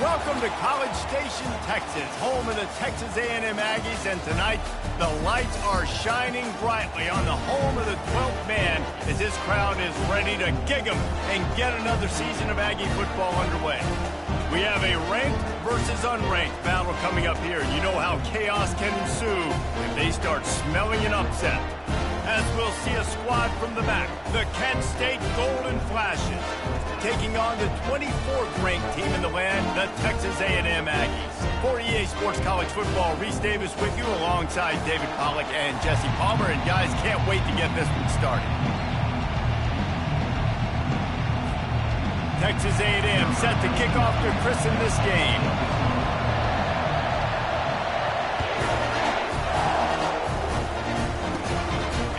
Welcome to College Station, Texas, home of the Texas A&M Aggies, and tonight the lights are shining brightly on the home of the 12th man as this crowd is ready to gig 'em and get another season of Aggie football underway. We have a ranked versus unranked battle coming up here. You know how chaos can ensue if they start smelling an upset. As we'll see a squad from the back, the Kent State Golden Flashes, taking on the 24th ranked team in the land, the Texas A&M Aggies. For EA Sports College Football, Reese Davis with you alongside David Pollack and Jesse Palmer. And guys, can't wait to get this one started. Texas A&M set to kick off to christen this game.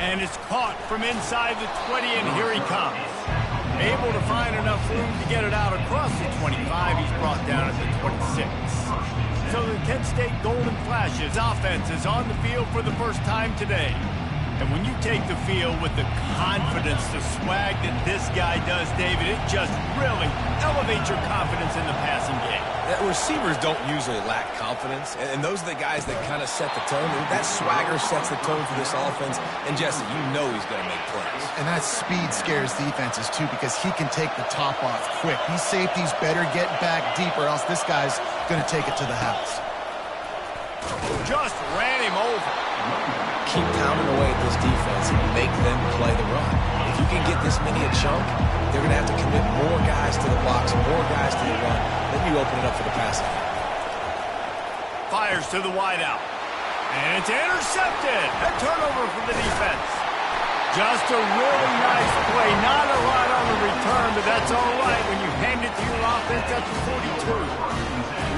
And it's caught from inside the 20, and here he comes. Able to find enough room to get it out across the 25. He's brought down at the 26. So the Kent State Golden Flashes offense is on the field for the first time today. And when you take the field with the confidence, the swag that this guy does, David, it just really elevates your confidence in the passing game. Receivers don't usually lack confidence, and those are the guys that kind of set the tone. That swagger sets the tone for this offense, and Jesse, you know he's going to make plays. And that speed scares defenses, too, because he can take the top off quick. These safeties better get back deep, or else this guy's going to take it to the house. Just ran him over. Keep pounding away at this defense and make them play the run. If you can get this many a chunk, they're going to have to commit more guys to the box, more guys to the run. Then you open it up for the passing. Fires to the wideout. And it's intercepted. A turnover for the defense. Just a really nice play. Not a lot on the return, but that's all right when you hand it to your offense at the 42.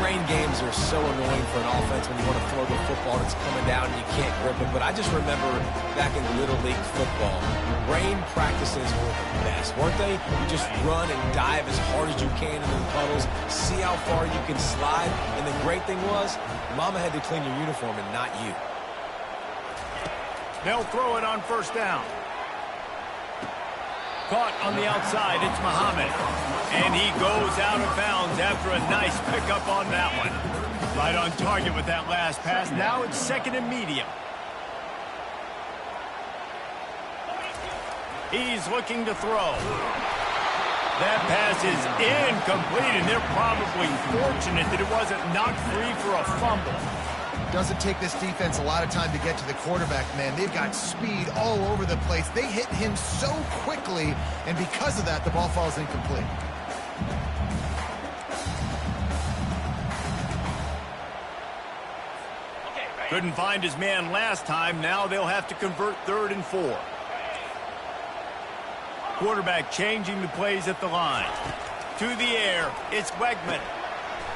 Rain games are so annoying for an offense when you want to throw the football and it's coming down and you can't grip it. But I just remember back in Little League football, rain practices were the best, weren't they? You just run and dive as hard as you can into the puddles, see how far you can slide. And the great thing was, Mama had to clean your uniform and not you. They'll throw it on first down. Caught on the outside, it's Muhammad. And he goes out of bounds after a nice pickup on that one. Right on target with that last pass. Now it's second and medium. He's looking to throw. That pass is incomplete, and they're probably fortunate that it wasn't knocked free for a fumble. Doesn't take this defense a lot of time to get to the quarterback, man. They've got speed all over the place. They hit him so quickly, and because of that, the ball falls incomplete. Couldn't find his man last time. Now they'll have to convert 3rd and 4. Quarterback changing the plays at the line. To the air, it's Wegman.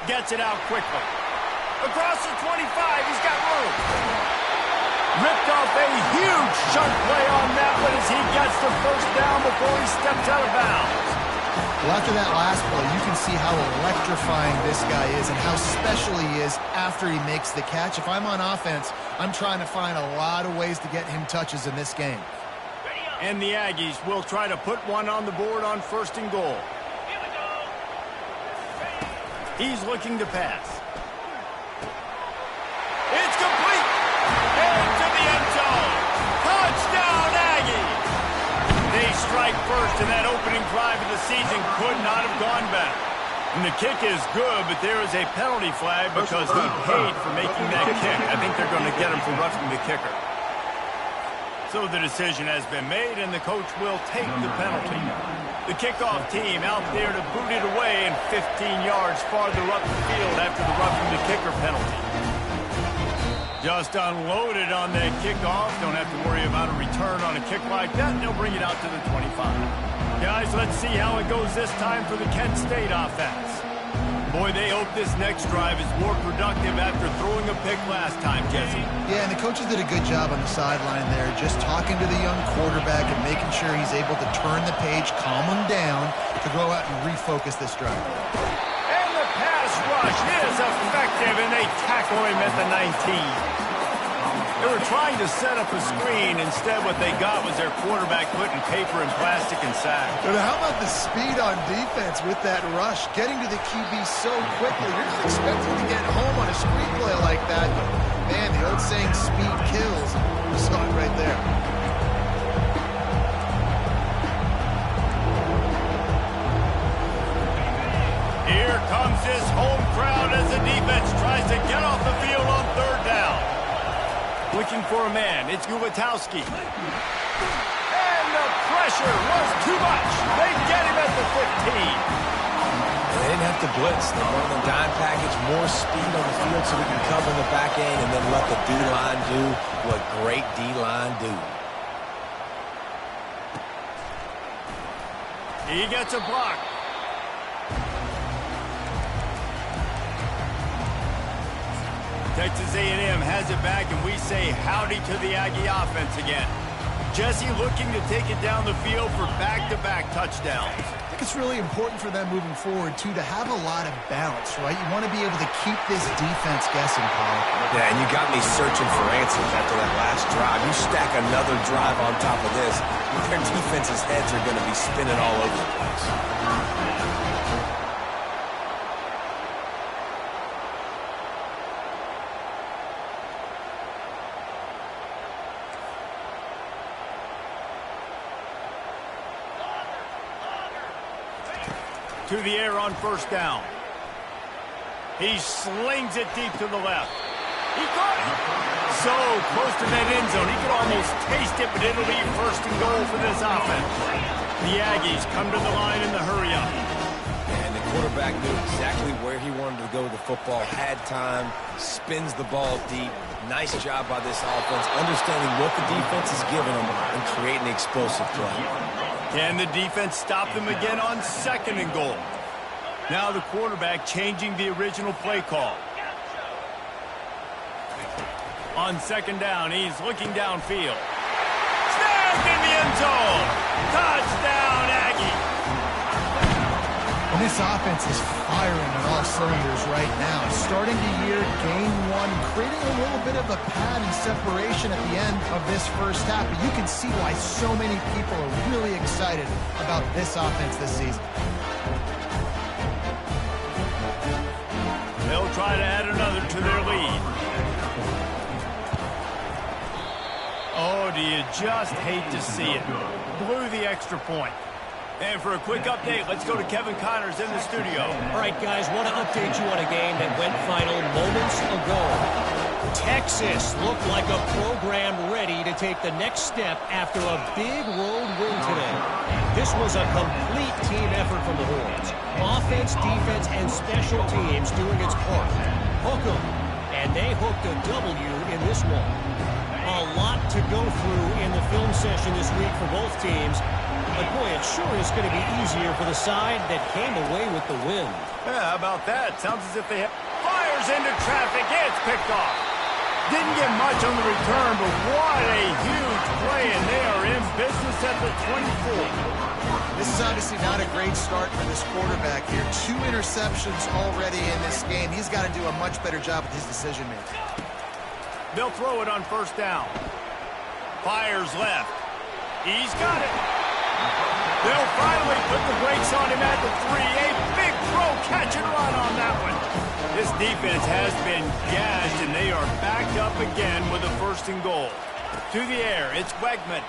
Gets it out quickly. Across the 25, he's got room. Ripped off a huge chunk play on that one as he gets the first down before he steps out of bounds. Well, after that last play, you can see how electrifying this guy is and how special he is after he makes the catch. If I'm on offense, I'm trying to find a lot of ways to get him touches in this game. And the Aggies will try to put one on the board on 1st and goal. He's looking to pass. It's complete. Into the end zone. Touchdown, Aggies. They strike first, and that opening drive of the season could not have gone better. And the kick is good, but there is a penalty flag because he paid for making that kick. I think they're going to get him for roughing the kicker. So the decision has been made, and the coach will take the penalty. The kickoff team out there to boot it away and 15 yards farther up the field after the roughing the kicker penalty. Just unloaded on that kickoff. Don't have to worry about a return on a kick like that. They'll bring it out to the 25. Guys, let's see how it goes this time for the Kent State offense. Boy, they hope this next drive is more productive after throwing a pick last time, Jesse. Yeah, and the coaches did a good job on the sideline there, just talking to the young quarterback and making sure he's able to turn the page, calm him down, to go out and refocus this drive. And the pass rush is effective, and they tackle him at the 19. They were trying to set up a screen. Instead, what they got was their quarterback putting paper and plastic and sack. But how about the speed on defense with that rush? Getting to the QB so quickly. You're not expecting to get home on a screenplay like that. Man, the old saying, speed kills. You saw it right there. Here comes his home crowd as the defense tries to get off the field on third down. Looking for a man, it's Gubitowski. And the pressure was too much. They get him at the 15. They didn't have to blitz. They run the dime package, more speed on the field so we can cover the back end and then let the D-line do what great D-line do. He gets a block. Texas A&M has it back, and we say howdy to the Aggie offense again. Jesse looking to take it down the field for back-to-back touchdowns. I think it's really important for them moving forward, too, to have a lot of balance, right? You want to be able to keep this defense guessing, Paul. Yeah, and you got me searching for answers after that last drive. You stack another drive on top of this, their defense's heads are going to be spinning all over the place. To the air on first down. He slings it deep to the left. He caught it. So close to that end zone. He could almost taste it, but it'll be first and goal for this offense. The Aggies come to the line in the hurry-up. And the quarterback knew exactly where he wanted to go with the football, had time, spins the ball deep. Nice job by this offense, understanding what the defense is giving them and creating explosive play. Can the defense stop them again on second and goal? Now the quarterback changing the original play call. On second down, he's looking downfield. Snagged in the end zone. Touchdown, Aggie. And this offense is firing on all cylinders right now. Starting the year, game one, creating a little bit of a pad and separation at the end of this first half. But you can see why so many people are really excited about this offense this season. They'll try to add another to their lead. Oh, do you just hate to see it? Blew the extra point. And for a quick update, let's go to Kevin Connors in the studio. All right, guys, want to update you on a game that went final moments ago. Texas looked like a program ready to take the next step after a big road win today. This was a complete team effort from the Horns. Offense, defense, and special teams doing its part. Hook 'em, and they hooked a W in this one. A lot to go through in the film session this week for both teams. But, boy, it sure is going to be easier for the side that came away with the win. Yeah, how about that? Sounds as if they have... Fires into traffic. It's picked off. Didn't get much on the return, but what a huge play, and they are in business at the 24. This is obviously not a great start for this quarterback here. 2 interceptions already in this game. He's got to do a much better job with his decision-making. They'll throw it on first down. Fires left. He's got it. They'll finally put the brakes on him at the 3. A big throw, catch and run on that one. This defense has been gashed, and they are backed up again with a first and goal. To the air, it's Wegman.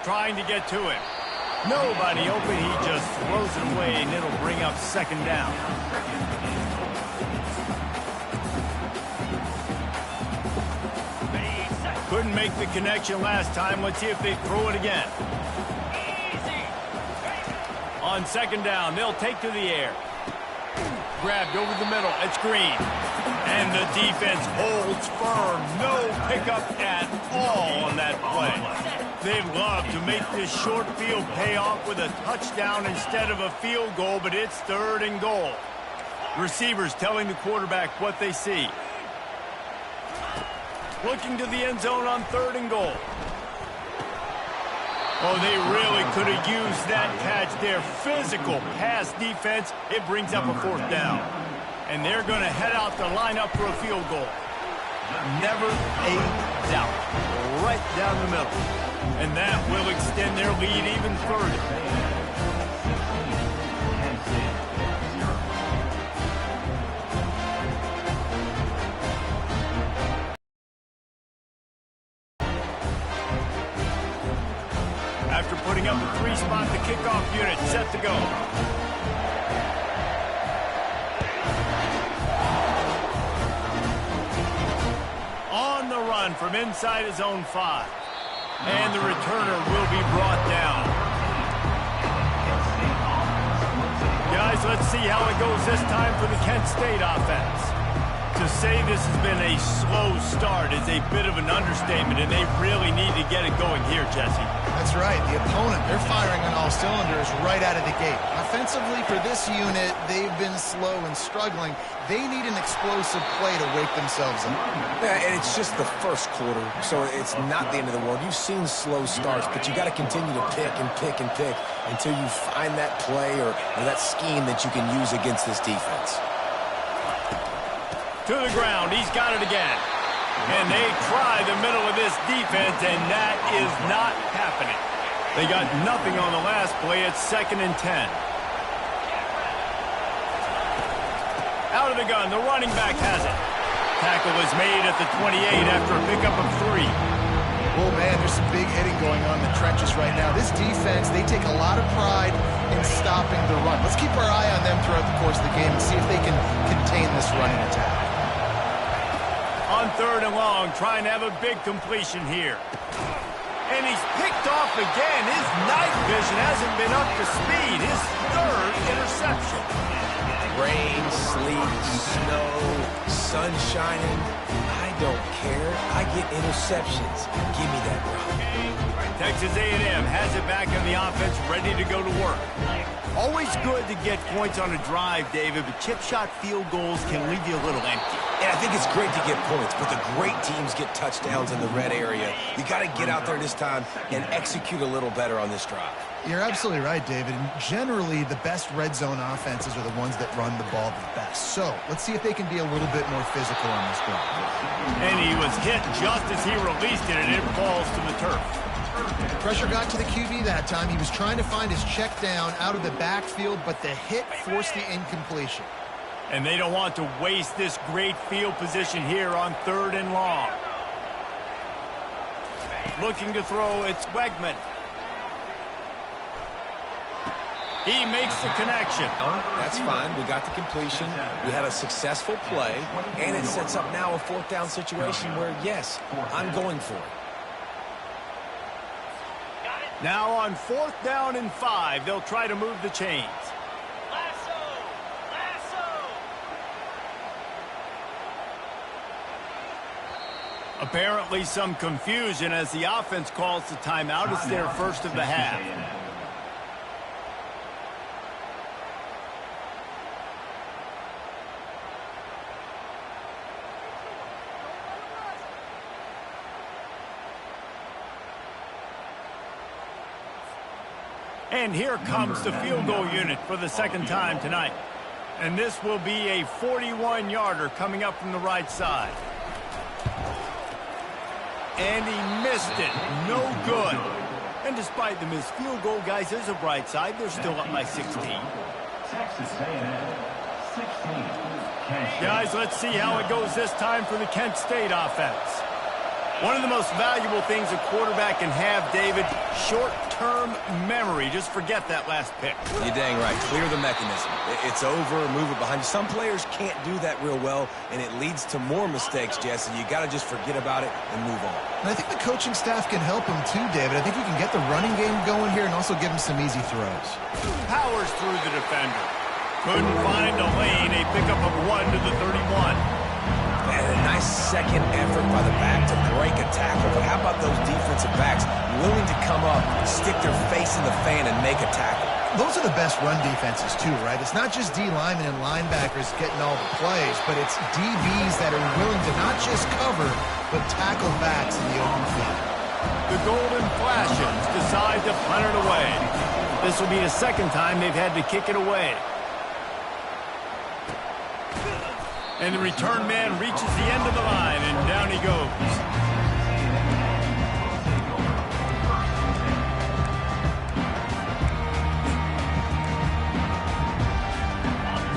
Trying to get to it. Nobody open, he just throws it away, and it'll bring up second down. Couldn't make the connection last time. Let's see if they throw it again. On second down, they'll take to the air. Grabbed over the middle. It's Green. And the defense holds firm. No pickup at all on that play. They'd love to make this short field pay off with a touchdown instead of a field goal, but it's third and goal. Receivers telling the quarterback what they see. Looking to the end zone on third and goal. Oh, they really could have used that catch there. Physical pass defense. It brings up a fourth down. And they're going to head out to line up for a field goal. Never a doubt. Right down the middle. And that will extend their lead even further. After putting up a three-spot, the kickoff unit set to go. On the run from inside his own 5. And the returner will be brought down. Guys, let's see how it goes this time for the Kent State offense. To say this has been a slow start is a bit of an understatement, and they really need to get it going here, Jesse. That's right. The opponent, they're firing on all cylinders right out of the gate. Offensively, for this unit, they've been slow and struggling. They need an explosive play to wake themselves up. Yeah, and it's just the first quarter, so it's not the end of the world. You've seen slow starts, but you got to continue to pick and pick and pick until you find that play or that scheme that you can use against this defense. To the ground, he's got it again. And they try the middle of this defense, and that is not happening. They got nothing on the last play. It's 2nd and 10. Out of the gun, the running back has it. Tackle is made at the 28 after a pickup of 3. Oh, man, there's some big hitting going on in the trenches right now. This defense, they take a lot of pride in stopping the run. Let's keep our eye on them throughout the course of the game and see if they can contain this running attack. On 3rd and long, trying to have a big completion here. And he's picked off again. His night vision hasn't been up to speed. His 3rd interception. Rain, sleet, snow, sun shining. I don't care. I get interceptions. Give me that rock. Texas A&M has it back in the offense, ready to go to work. Always good to get points on a drive, David, but chip shot field goals can leave you a little empty. And I think it's great to get points, but the great teams get touchdowns in the red area. You got to get out there this time and execute a little better on this drive. You're absolutely right, David. And generally, the best red zone offenses are the ones that run the ball the best. So let's see if they can be a little bit more physical on this drive. And he was hit just as he released it, and it falls to the turf. Pressure got to the QB that time. He was trying to find his check down out of the backfield, but the hit forced the incompletion. And they don't want to waste this great field position here on 3rd and long. Looking to throw, it's Wegman. He makes the connection. That's fine. We got the completion. We had a successful play, and it sets up now a 4th down situation where, yes, I'm going for it. Now on 4th down and 5, they'll try to move the chains. Apparently some confusion as the offense calls the timeout. It's their first of the half. And here comes the field goal unit for the 2nd time tonight. And this will be a 41-yarder coming up from the right side. And he missed it. No good. And despite the missed field goal, guys, there's a bright side. They're still up by 16. Texas A&M, 16. Guys, let's see how it goes this time for the Kent State offense. One of the most valuable things a quarterback can have, David, short-term memory. Just forget that last pick. You're dang right. Clear the mechanism. It's over, move it behind you. Some players can't do that real well, and it leads to more mistakes, Jesse. You got to just forget about it and move on. And I think the coaching staff can help him too, David. I think you can get the running game going here and also give him some easy throws. Powers through the defender. Couldn't find a lane. A pickup of 1 to the 31. And a nice second effort by the back to break a tackle. But how about those defensive backs willing to come up, stick their face in the fan, and make a tackle? Those are the best run defenses too, right? It's not just D linemen and linebackers getting all the plays, but it's DBs that are willing to not just cover, but tackle backs in the open field. The Golden Flashes decide to punt it away. This will be the 2nd time they've had to kick it away. And the return man reaches the end of the line, and down he goes.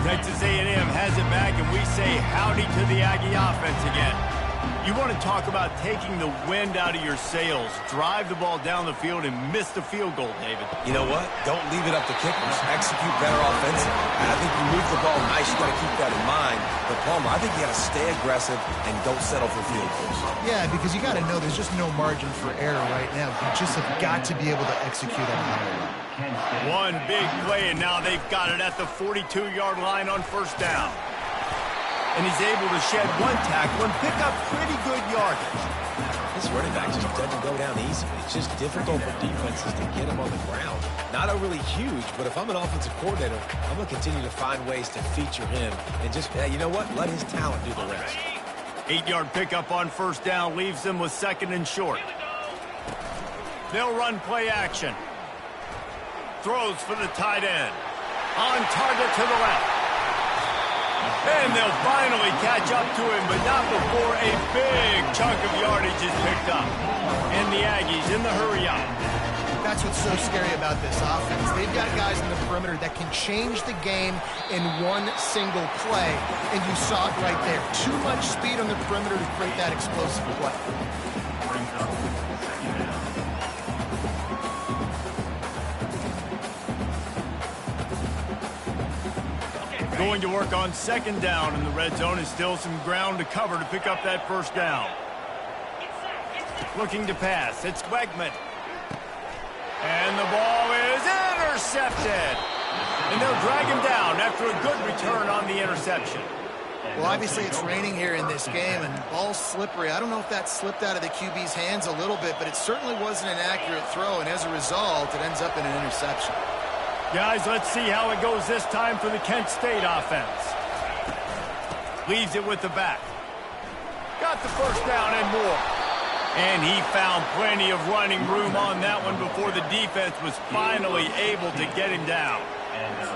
Texas A&M has it back, and we say howdy to the Aggie offense again. You want to talk about taking the wind out of your sails. Drive the ball down the field and miss the field goal, David. You know what? Don't leave it up to kickers. Execute better offensively. And I think you move the ball nice. You got to keep that in mind. But, Palmer, I think you got to stay aggressive and don't settle for field goals. Yeah, because you got to know there's just no margin for error right now. You just have got to be able to execute at a high level. One big play, and now they've got it at the 42-yard line on first down. And he's able to shed one tackle and pick up pretty good yardage. This running back just doesn't go down easily. It's just difficult for defenses to get him on the ground. Not overly huge, but if I'm an offensive coordinator, I'm going to continue to find ways to feature him. And just, you know what? Let his talent do the rest. 8-yard pickup on first down leaves them with second and short. They'll run play action. Throws for the tight end. On target to the left. And they'll finally catch up to him, but not before a big chunk of yardage is picked up. And the Aggies in the hurry-up. That's what's so scary about this offense. They've got guys in the perimeter that can change the game in one single play. And you saw it right there. Too much speed on the perimeter to create that explosive play. Going to work on second down in the red zone, is still some ground to cover to pick up that first down. Looking to pass, it's Wegman. And the ball is intercepted. And they'll drag him down after a good return on the interception. Well, obviously it's raining here in this game, and ball's slippery. I don't know if that slipped out of the QB's hands a little bit, but it certainly wasn't an accurate throw, and as a result, it ends up in an interception. Guys, let's see how it goes this time for the Kent State offense. Leaves it with the back. Got the first down and more. And he found plenty of running room on that one before the defense was finally able to get him down.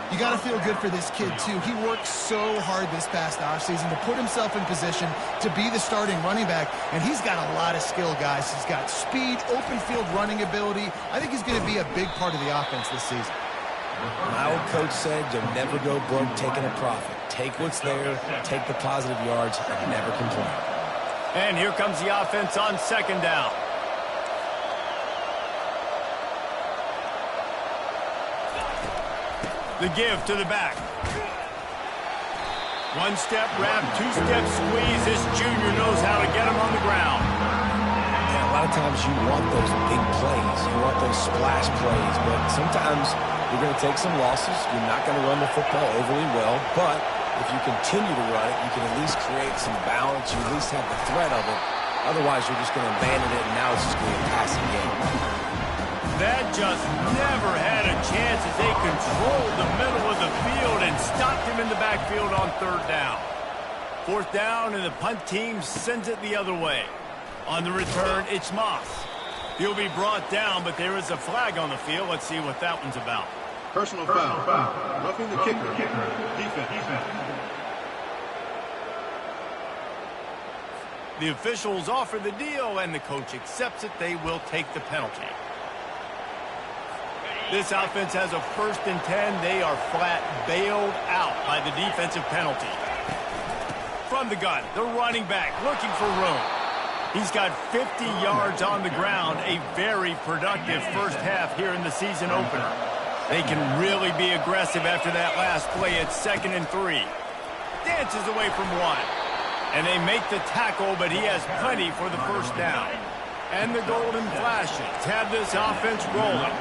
You got to feel good for this kid, too. He worked so hard this past offseason to put himself in position to be the starting running back, and he's got a lot of skill, guys. He's got speed, open field running ability. I think he's going to be a big part of the offense this season. My old coach said you'll never go broke taking a profit. Take what's there, take the positive yards, and never complain. And here comes the offense on second down. The give to the back. One step wrap, two-step squeeze. This junior knows how to get him on the ground. Yeah, a lot of times you want those big plays. You want those splash plays, but sometimes you're going to take some losses. You're not going to run the football overly well, but if you continue to run it, you can at least create some balance. You at least have the threat of it. Otherwise, you're just going to abandon it, and now it's just going to be a passing game. That just never had a chance as they controlled the middle of the field and stopped him in the backfield on third down. Fourth down, and the punt team sends it the other way. On the return, it's Moss. He'll be brought down, but there is a flag on the field. Let's see what that one's about. Personal foul. Roughing the kicker. Defense. The officials offer the deal, and the coach accepts it. They will take the penalty. This offense has a 1st and 10. They are flat bailed out by the defensive penalty. From the gun, the running back looking for room. He's got 50 yards on the ground, a very productive first half here in the season opener. They can really be aggressive after that last play at 2nd and 3. Dances away from one. And they make the tackle, but he has plenty for the first down. And the golden flashes have this offense rolling.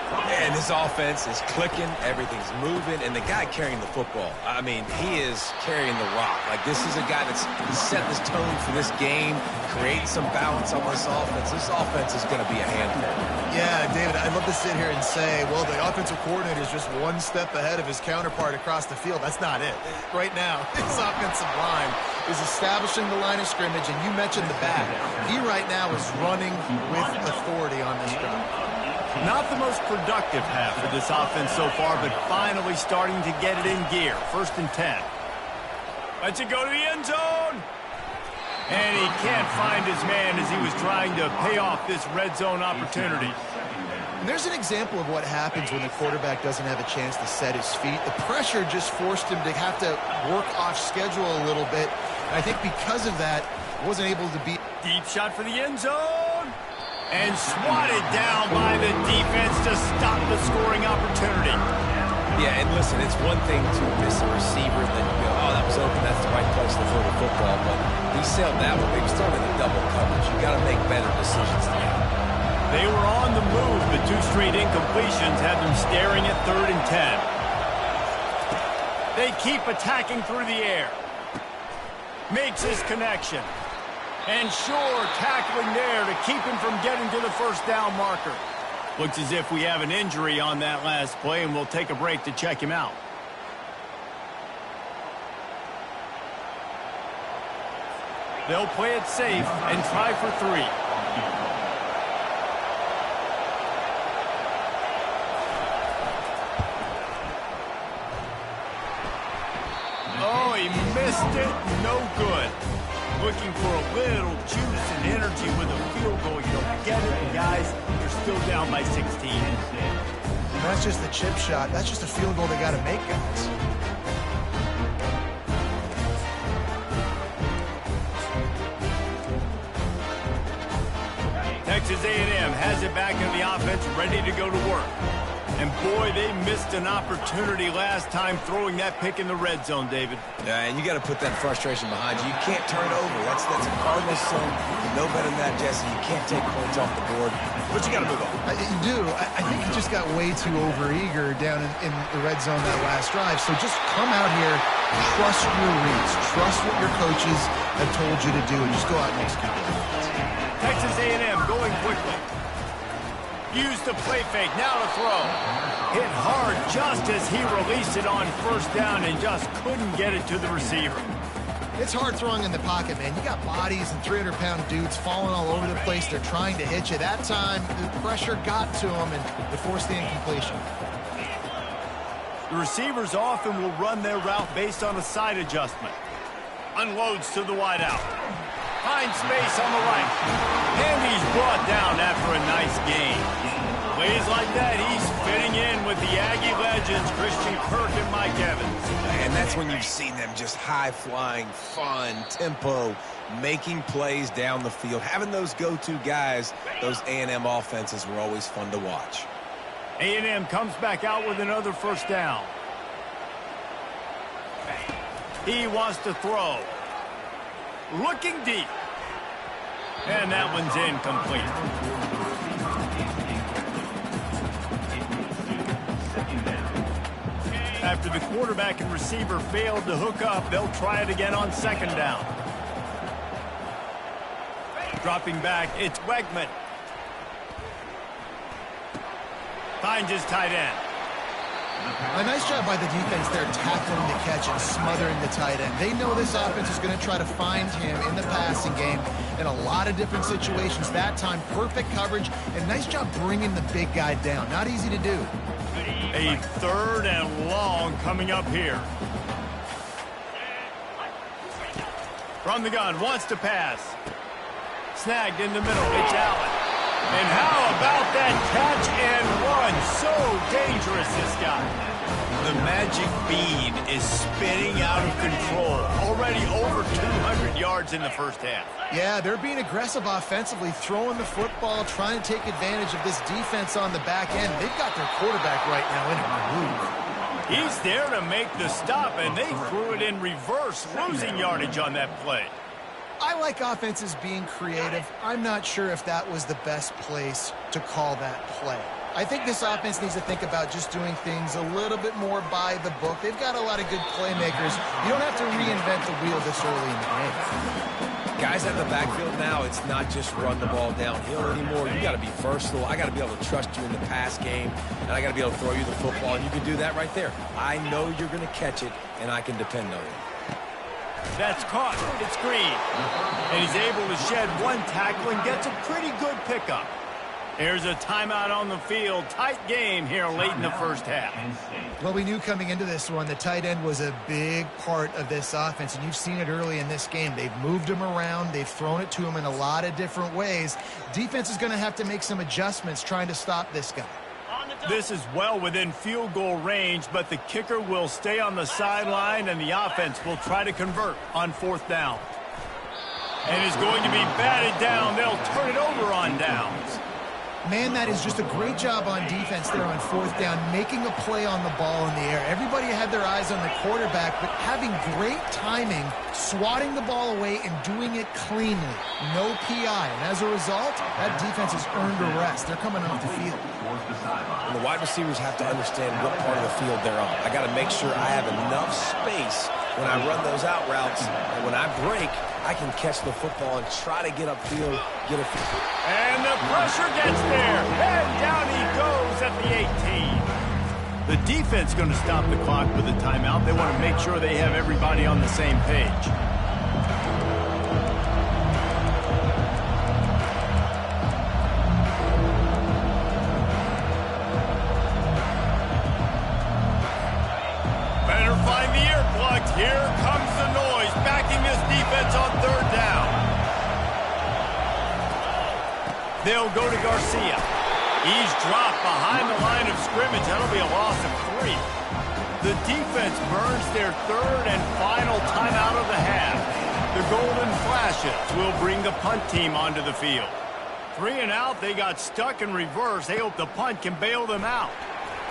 And this offense is clicking, everything's moving, and the guy carrying the football, I mean, he is carrying the rock. Like, this is a guy that's set this tone for this game, create some balance on this offense. This offense is going to be a handful. Yeah, David, I'd love to sit here and say, well, the offensive coordinator is just one step ahead of his counterpart across the field. That's not it. Right now, his offensive line is establishing the line of scrimmage, and you mentioned the back. He right now is running with authority on this drive. Not the most productive half of this offense so far, but finally starting to get it in gear. 1st and 10. Lets it go to the end zone. And he can't find his man as he was trying to pay off this red zone opportunity. And there's an example of what happens when the quarterback doesn't have a chance to set his feet. The pressure just forced him to have to work off schedule a little bit. And I think because of that, wasn't able to beat. Deep shot for the end zone. And swatted down by the defense to stop the scoring opportunity. Yeah, and listen, it's one thing to miss a receiver and then you go, oh, that was open, that's the right place to throw the football. But he sailed that one. He was throwing in double coverage. You got to make better decisions now. They were on the move, but 2 straight incompletions had them staring at 3rd and 10. They keep attacking through the air. Makes his connection. And sure, tackling there to keep him from getting to the first down marker. Looks as if we have an injury on that last play, and we'll take a break to check him out. They'll play it safe and try for 3. Oh, he missed it. No good. Looking for a little juice and energy with a field goal. You don't get it, and guys, they're still down by 16. And that's just the chip shot. That's just a field goal they got to make, guys. Texas A&M has it back in the offense, ready to go to work. And boy, they missed an opportunity last time throwing that pick in the red zone, David. Yeah, and you got to put that frustration behind you. You can't turn it over. That's a Cardinals son. You know better than that, Jesse. You can't take points off the board, but you got to move on. You do. I think he just got way too overeager down in the red zone that last drive. So just come out here, trust your reads, trust what your coaches have told you to do, and just go out and execute it. Texas A&M going quickly. Use the play fake, now to throw. Hit hard just as he released it on first down and just couldn't get it to the receiver. It's hard throwing in the pocket, man. You got bodies and 300-pound dudes falling all over the place. They're trying to hit you. That time, the pressure got to him, and they forced the incompletion. The receivers often will run their route based on a side adjustment. Unloads to the wideout. Finds space on the right. And he's brought down after a nice gain. Plays like that, he's fitting in with the Aggie legends, Christian Kirk and Mike Evans. And that's when you've seen them just high-flying, fun, tempo, making plays down the field. Having those go-to guys, those A&M offenses were always fun to watch. A&M comes back out with another first down. He wants to throw. Looking deep. And that one's incomplete. After the quarterback and receiver failed to hook up, they'll try it again on 2nd down. Dropping back, it's Wegman. Finds his tight end. A nice job by the defense there, tackling the catch and smothering the tight end. They know this offense is going to try to find him in the passing game in a lot of different situations. That time, perfect coverage, and nice job bringing the big guy down. Not easy to do. A 3rd and long coming up here. From the gun, wants to pass. Snagged in the middle, it's Allen. And how about that catch and run? So dangerous, this guy. The magic bean is spinning out of control. Already over 200 yards in the first half. Yeah, they're being aggressive offensively, throwing the football, trying to take advantage of this defense on the back end. They've got their quarterback right now in a groove. He's there to make the stop, and they threw it in reverse, losing yardage on that play. I like offenses being creative. I'm not sure if that was the best place to call that play. I think this offense needs to think about just doing things a little bit more by the book. They've got a lot of good playmakers. You don't have to reinvent the wheel this early in the game. Guys at the backfield now, it's not just run the ball downhill anymore. You got to be versatile. I got to be able to trust you in the pass game, and I got to be able to throw you the football, and you can do that right there. I know you're going to catch it, and I can depend on it. That's caught. It's Green. And he's able to shed one tackle and gets a pretty good pickup. Here's a timeout on the field. Tight game here late in the first half. Well, we knew coming into this one the tight end was a big part of this offense, and you've seen it early in this game. They've moved him around. They've thrown it to him in a lot of different ways. Defense is going to have to make some adjustments trying to stop this guy. This is well within field goal range, but the kicker will stay on the sideline, and the offense will try to convert on 4th down. And is going to be batted down. They'll turn it over on downs. Man, that is just a great job on defense there on 4th down, making a play on the ball in the air. Everybody had their eyes on the quarterback, but having great timing, swatting the ball away and doing it cleanly. No PI. And as a result, that defense has earned a rest. They're coming off the field. And the wide receivers have to understand what part of the field they're on. I got to make sure I have enough space when I run those out routes, and when I break, I can catch the football and try to get upfield, get a... And the pressure gets there, and down he goes at the 18. The defense going to stop the clock with a timeout. They want to make sure they have everybody on the same page. Better find the earplugs. Here comes the noise, backing this defense on 3rd down. They'll go to Garcia. He's dropped behind the line of scrimmage. That'll be a loss of 3. The defense burns their 3rd and final timeout of the half. The golden flashes will bring the punt team onto the field. 3 and out. They got stuck in reverse. They hope the punt can bail them out.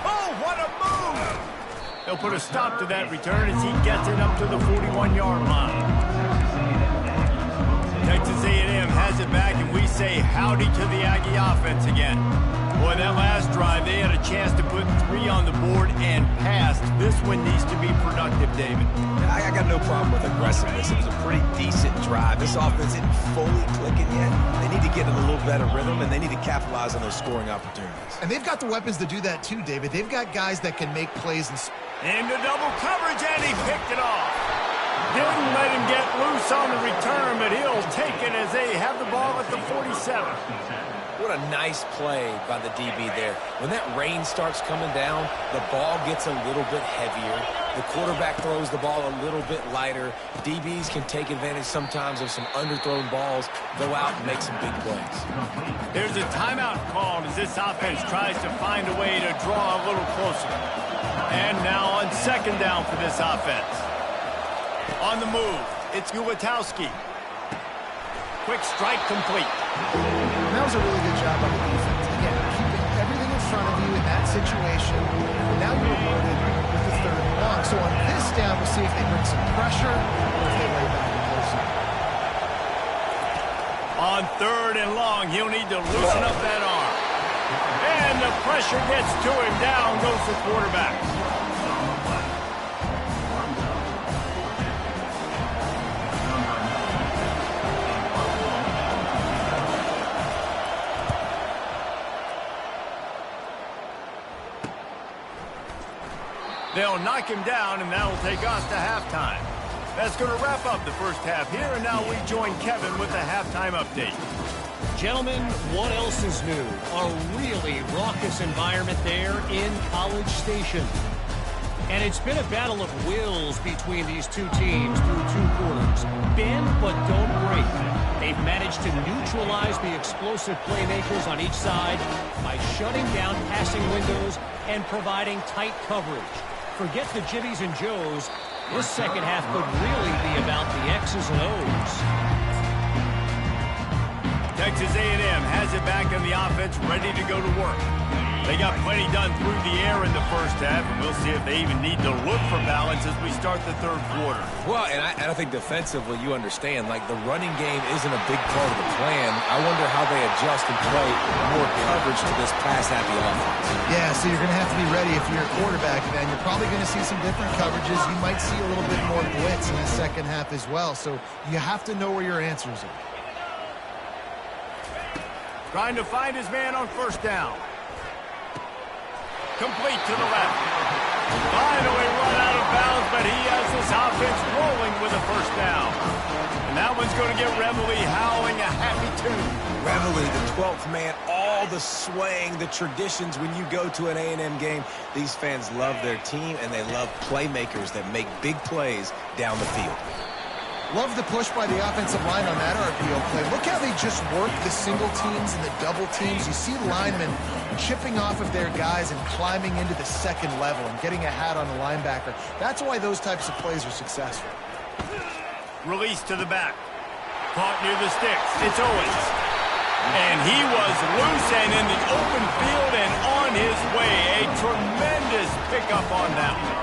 Oh, what a move! They'll put a stop to that return as he gets it up to the 41-yard line. Texas A&M has it back, and we say howdy to the Aggie offense again. Boy, that last drive, they had a chance to put 3 on the board and passed. This one needs to be productive, David. I got no problem with aggressiveness. It was a pretty decent drive. This offense isn't fully clicking yet. They need to get in a little better rhythm, and they need to capitalize on those scoring opportunities. And they've got the weapons to do that too, David. They've got guys that can make plays. Into double coverage, and he picked it off. Didn't let him get loose on the return, but he'll take it as they have the ball at the 47. What a nice play by the DB there. When that rain starts coming down, the ball gets a little bit heavier. The quarterback throws the ball a little bit lighter. DBs can take advantage sometimes of some underthrown balls, go out and make some big plays. There's a timeout called as this offense tries to find a way to draw a little closer. And now on 2nd down for this offense. On the move, it's Ulatowski. Quick strike complete. That was a really good job by the defense. Again, keeping everything in front of you in that situation. Now you're rewarded with the 3rd and long. So on this down, we'll see if they bring some pressure or if they lay back and closer. On 3rd and long, he'll need to loosen up that arm. And the pressure gets to him. Down goes the quarterback. They'll knock him down, and that'll take us to halftime. That's going to wrap up the first half here, and now we join Kevin with the halftime update. Gentlemen, what else is new? A really raucous environment there in College Station. And it's been a battle of wills between these two teams through 2 quarters. Bend but don't break. They've managed to neutralize the explosive playmakers on each side by shutting down passing windows and providing tight coverage. Forget the Jimmies and Joes. This second half could really be about the X's and O's. Texas A&M has it back in the offense, ready to go to work. They got plenty done through the air in the first half, and we'll see if they even need to look for balance as we start the 3rd quarter. Well, and I think defensively you understand, like the running game isn't a big part of the plan. I wonder how they adjust and play more coverage to this pass-happy offense. Yeah, so you're going to have to be ready if you're a quarterback, man. You're probably going to see some different coverages. You might see a little bit more blitz in the second half as well, so you have to know where your answers are. Trying to find his man on 1st down. Complete to the left. Finally run out of bounds, but he has this offense rolling with a 1st down. And that one's going to get Reveille howling a happy tune. reveille, the 12th man, all the swaying, the traditions when you go to an A&M game. These fans love their team, and they love playmakers that make big plays down the field. Love the push by the offensive line on that RPO play. Look how they just work the single teams and the double teams. You see linemen chipping off of their guys and climbing into the second level and getting a hat on the linebacker. That's why those types of plays are successful. Release to the back. Caught near the sticks. It's Owens. And he was loose and in the open field and on his way. A tremendous pickup on that one.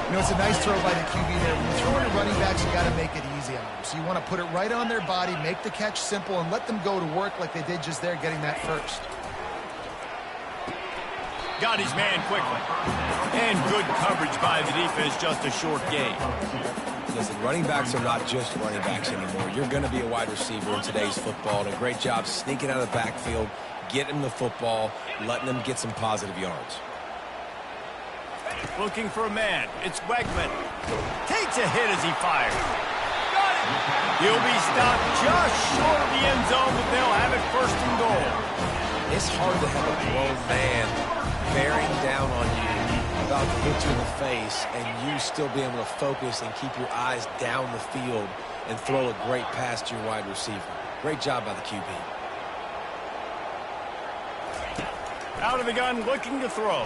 You know, it's a nice throw by the QB there. When you're throwing to running backs, you got to make it easy on them. So you want to put it right on their body, make the catch simple, and let them go to work like they did just there, getting that first. Got his man quickly. And good coverage by the defense, just a short gain. Listen, running backs are not just running backs anymore. You're going to be a wide receiver in today's football, and a great job sneaking out of the backfield, getting the football, letting them get some positive yards. Looking for a man. It's Wegman. Takes a hit as he fires. He'll be stopped just short of the end zone, but they'll have it first and goal. It's hard to have a grown man bearing down on you, about to hit you in the face, and you still be able to focus and keep your eyes down the field and throw a great pass to your wide receiver. Great job by the QB. Out of the gun, looking to throw.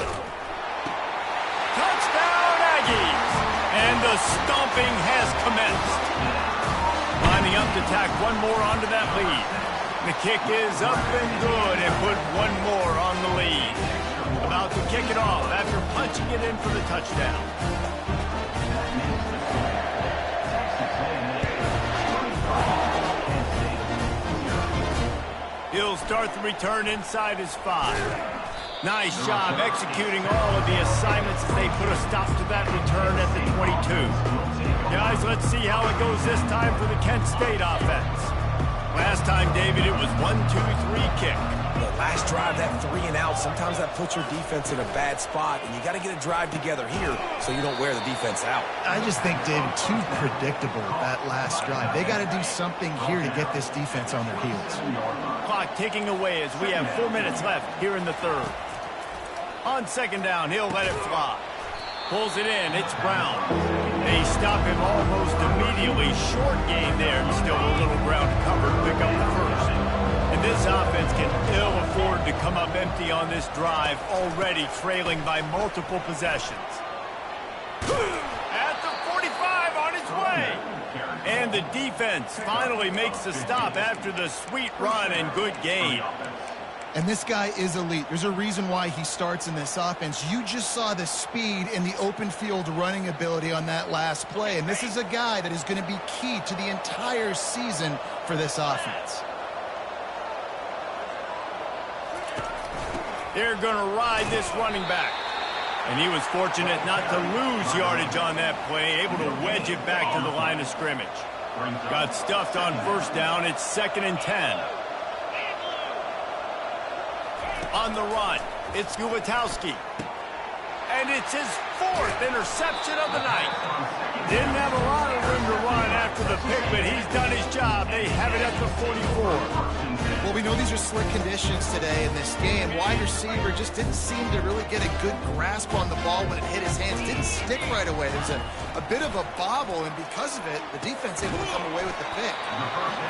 Touchdown, Aggies! And the stomping has commenced. Lining up to tack one more onto that lead. The kick is up and good and put one more on the lead. About to kick it off after punching it in for the touchdown. He'll start the return inside his 5. Nice job executing all of the assignments as they put a stop to that return at the 22. Guys, let's see how it goes this time for the Kent State offense. Last time, David, it was 1-2-3 kick. The last drive, that 3 and out, sometimes that puts your defense in a bad spot, and you got to get a drive together here so you don't wear the defense out. I just think, David, too predictable that last drive. They got to do something here to get this defense on their heels. Clock ticking away as we have 4 minutes left here in the third. On second down, he'll let it fly. Pulls it in. It's Brown. They stop him almost immediately. Short gain there. Still a little ground covered. Pick up the first. And this offense can ill afford to come up empty on this drive, already trailing by multiple possessions. At the 45, on his way. And the defense finally makes the stop after the sweet run and good gain. And this guy is elite. There's a reason why he starts in this offense. You just saw the speed and the open field running ability on that last play. And this is a guy that is going to be key to the entire season for this offense. They're going to ride this running back. And he was fortunate not to lose yardage on that play, able to wedge it back to the line of scrimmage. Got stuffed on first down. It's 2nd and 10. On the run, it's Gubitowski. And it's his 4th interception of the night. Didn't have a lot of room to run after the pick, but he's done his job. They have it at the 44. Well, we know these are slick conditions today in this game. Wide receiver just didn't seem to really get a good grasp on the ball when it hit his hands. Didn't stick right away. There's a bit of a bobble, and because of it, the defense able to come away with the pick.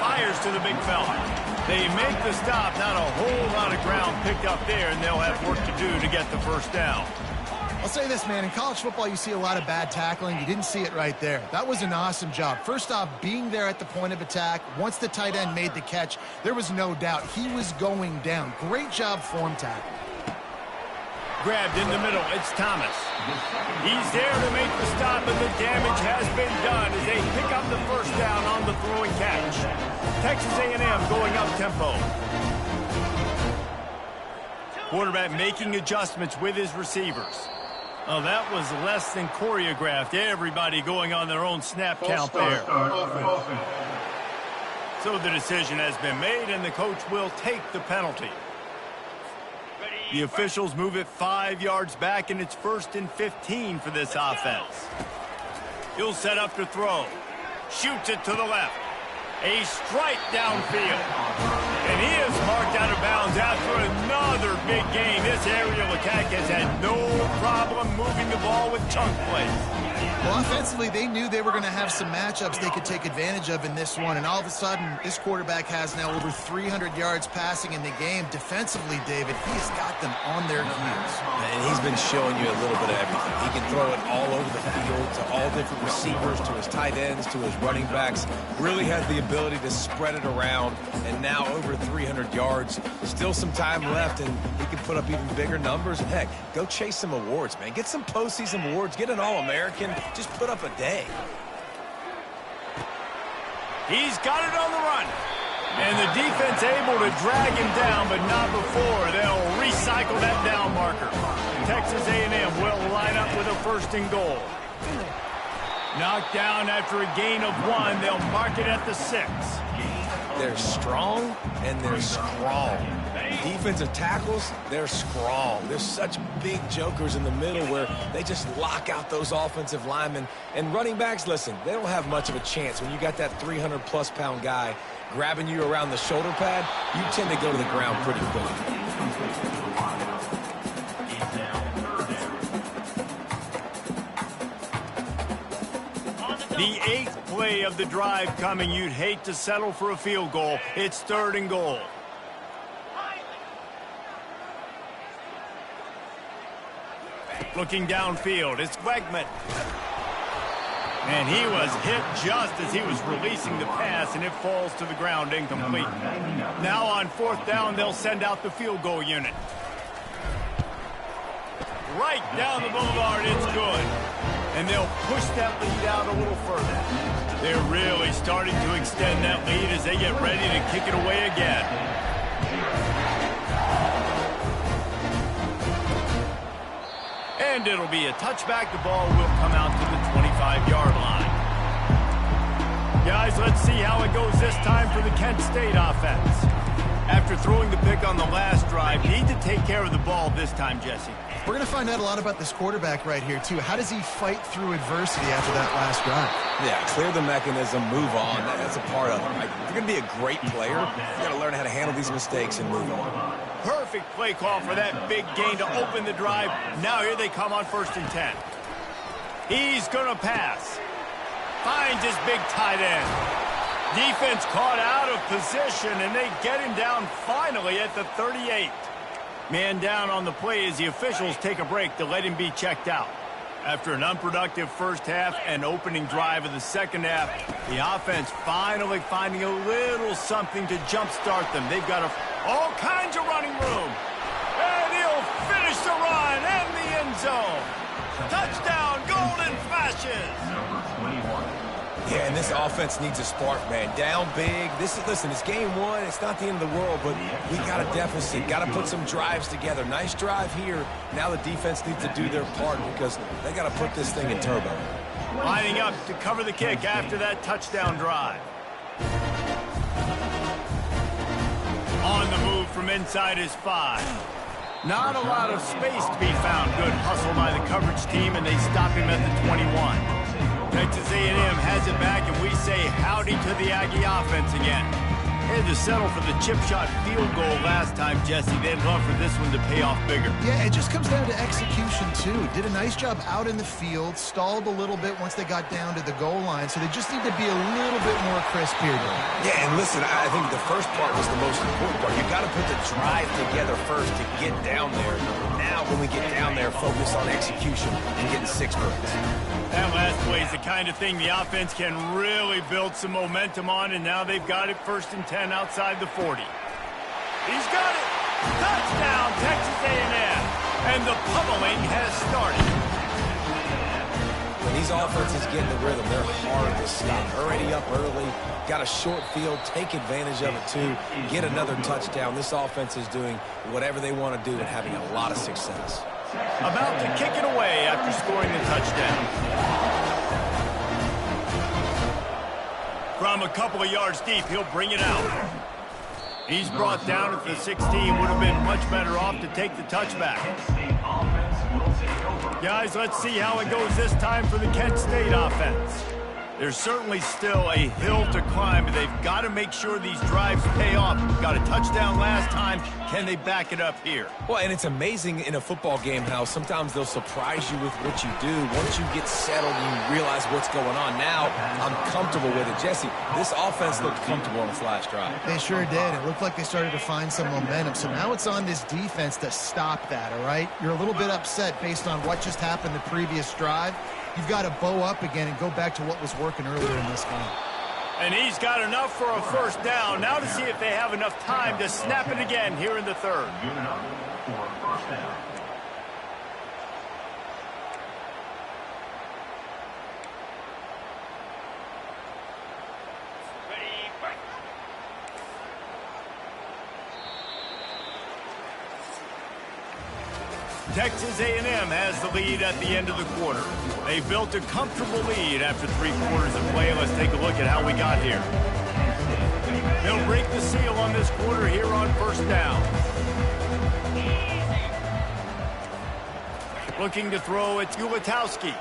Fires to the big fella. They make the stop. Not a whole lot of ground picked up there, and they'll have work to do to get the first down. I'll say this, man. In college football, you see a lot of bad tackling. You didn't see it right there. That was an awesome job. First off, being there at the point of attack. Once the tight end made the catch, there was no doubt he was going down. Great job form tackle. Grabbed in the middle. It's Thomas. He's there to make the stop, and the damage has been done as they pick up the first down on the throw and catch. Texas A&M going up tempo. Quarterback making adjustments with his receivers. Oh, that was less than choreographed. Everybody going on their own snap count there. So the decision has been made, and the coach will take the penalty. The officials move it 5 yards back, and it's 1st and 15 for this offense. He'll set up to throw. Shoots it to the left. A strike downfield. And he is Another big game. This aerial attack has had no problem moving the ball with chunk plays. Well, offensively, they knew they were going to have some matchups they could take advantage of in this one, and all of a sudden, this quarterback has now over 300 yards passing in the game. Defensively, David, he has got them on their heels. And he's been showing you a little bit of everything. He can throw it all over the field to all different receivers, to his tight ends, to his running backs. Really has the ability to spread it around, and now over 300 yards. Still some time left, and he can put up even bigger numbers. And, heck, go chase some awards, man. Get some postseason awards. Get an All-American. Just put up a day. He's got it on the run. And the defense able to drag him down, but not before. They'll recycle that down marker. Texas A&M will line up with a 1st and goal. Knocked down after a gain of 1. They'll mark it at the 6. They're strong, and they're strong. Defensive tackles, they're strong. There's such big jokers in the middle where they just lock out those offensive linemen. And running backs, listen, they don't have much of a chance. When you got that 300-plus pound guy grabbing you around the shoulder pad, you tend to go to the ground pretty quickly. The 8th play of the drive coming. You'd hate to settle for a field goal. It's 3rd and goal. Looking downfield, it's Wegman. And he was hit just as he was releasing the pass, and it falls to the ground incomplete. Now on 4th down, they'll send out the field goal unit. Right down the boulevard, it's good. And they'll push that lead out a little further. They're really starting to extend that lead as they get ready to kick it away again. And it'll be a touchback. The ball will come out to the 25-yard line. Guys, let's see how it goes this time for the Kent State offense. After throwing the pick on the last drive, need to take care of the ball this time, Jesse. We're going to find out a lot about this quarterback right here, too. How does he fight through adversity after that last drive? Yeah, clear the mechanism, move on. That's a part of it, right? If you're going to be a great player, you got to learn how to handle these mistakes and move on. Perfect play call for that big gain to open the drive. Now here they come on 1st and 10. He's going to pass. Finds his big tight end. Defense caught out of position, and they get him down finally at the 38. Man down on the play as the officials take a break to let him be checked out. After an unproductive first half and opening drive of the second half, the offense finally finding a little something to jumpstart them. They've got all kinds of running room. And he'll finish the run and the end zone. Touchdown, Golden Flashes. Yeah, and this offense needs a spark, man. Down big. Listen, it's game 1. It's not the end of the world, but we got a deficit. Got to put some drives together. Nice drive here. Now the defense needs to do their part because they got to put this thing in turbo. Lining up to cover the kick after that touchdown drive. On the move from inside his 5. Not a lot of space to be found. Good hustle by the coverage team, and they stop him at the 21. Texas A&M has it back, and we say howdy to the Aggie offense again. Had to settle for the chip shot field goal last time, Jesse. They'd love for this one to pay off bigger. Yeah, it just comes down to execution, too. Did a nice job out in the field, stalled a little bit once they got down to the goal line, so they just need to be a little bit more crisp here, though. Yeah, and listen, I think the first part was the most important part. You got to put the drive together first to get down there. Now, when we get down there, focus on execution and getting 6 points. That last play is the kind of thing the offense can really build some momentum on, and now they've got it 1st and 10 outside the 40. He's got it! Touchdown, Texas A&M! And the pummeling has started. When these offenses get in the rhythm, they're hard to stop. Already up early, got a short field, take advantage of it too, get another touchdown. This offense is doing whatever they want to do and having a lot of success. About to kick it away after scoring the touchdown. From a couple of yards deep, he'll bring it out. He's brought down at the 16. Would have been much better off to take the touchback. Guys, let's see how it goes this time for the Kent State offense. There's certainly still a hill to climb, but they've got to make sure these drives pay off. Got a touchdown last time. Can they back it up here? Well, and it's amazing in a football game how sometimes they'll surprise you with what you do. Once you get settled and you realize what's going on, now I'm comfortable with it. Jesse, this offense looked comfortable on this last drive. They sure did. It looked like they started to find some momentum. So now it's on this defense to stop that, all right? You're a little bit upset based on what just happened the previous drive. You've got to bow up again and go back to what was working earlier in this game. And he's got enough for a first down. Now to see if they have enough time to snap it again here in the third. Unit up for first down. Texas A&M has the lead at the end of the quarter. They built a comfortable lead after 3 quarters of play. Let's take a look at how we got here. They'll break the seal on this quarter here on first down. Looking to throw, it's Ulatowski.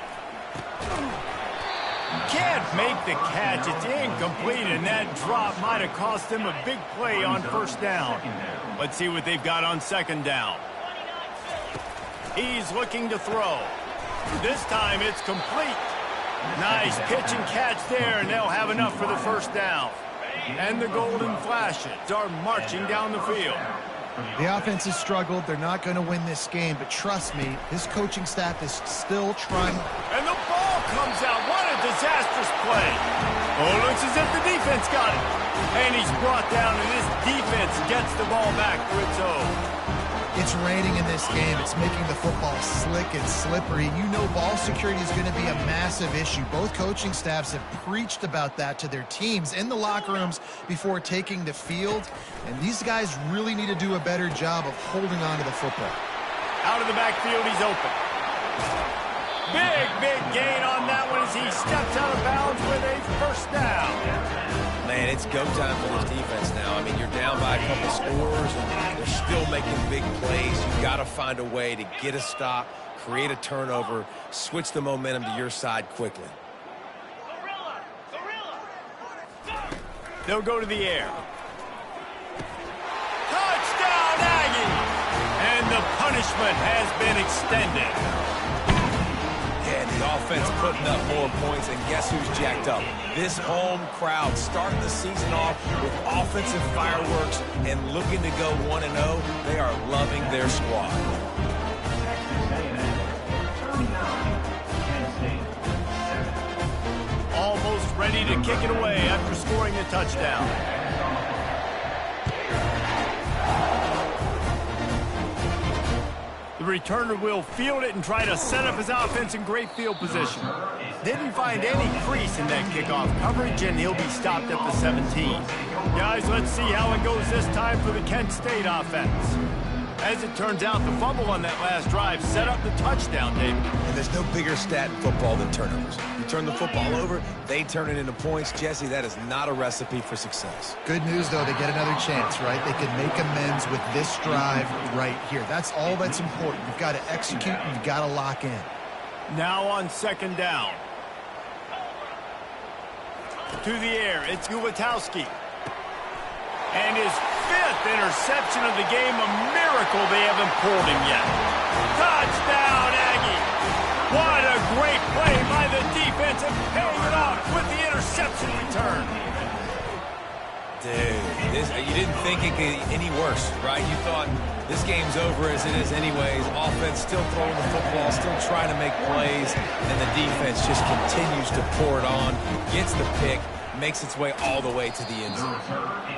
Can't make the catch. It's incomplete, and that drop might have cost him a big play on first down. Let's see what they've got on second down. He's looking to throw. This time it's complete. Nice pitch and catch there, and they'll have enough for the first down. And the golden flashes are marching down the field. The offense has struggled. They're not going to win this game, but trust me, this coaching staff is still trying. And the ball comes out. What a disastrous play. Oh, looks as if the defense got it. And he's brought down, and this defense gets the ball back to its own. It's raining in this game. It's making the football slick and slippery. You know ball security is going to be a massive issue. Both coaching staffs have preached about that to their teams in the locker rooms before taking the field. And these guys really need to do a better job of holding on to the football. Out of the backfield, he's open. Big gain on that one as he steps out of bounds with a first down. Man, it's go time for this defense now. I mean, you're down by a couple scores, and they're still making big plays. You've got to find a way to get a stop, create a turnover, switch the momentum to your side quickly. They'll go to the air. Touchdown, Aggie! And the punishment has been extended. Yeah, the offense putting up more points, and guess who's jacked up? This home crowd starting the season off with offensive fireworks and looking to go 1-0. They are loving their squad. Almost ready to kick it away after scoring a touchdown. The returner will field it and try to set up his offense in great field position. Didn't find any crease in that kickoff coverage, and he'll be stopped at the 17. Guys, let's see how it goes this time for the Kent State offense. As it turns out, the fumble on that last drive set up the touchdown, David. And there's no bigger stat in football than turnovers. You turn the football over, they turn it into points. Jesse, that is not a recipe for success. Good news, though, they get another chance, right? They can make amends with this drive right here. That's all that's important. You've got to execute, and you've got to lock in. Now on second down. To the air, it's Ulatowski. And his 5th interception of the game, a miracle they haven't pulled him yet. Touchdown, Aggie! What a great play by the defense and paying it off with the interception return. Dude, you didn't think it could get any worse, right? You thought this game's over as it is anyways. Offense still throwing the football, still trying to make plays, and the defense just continues to pour it on, gets the pick, makes its way all the way to the end zone.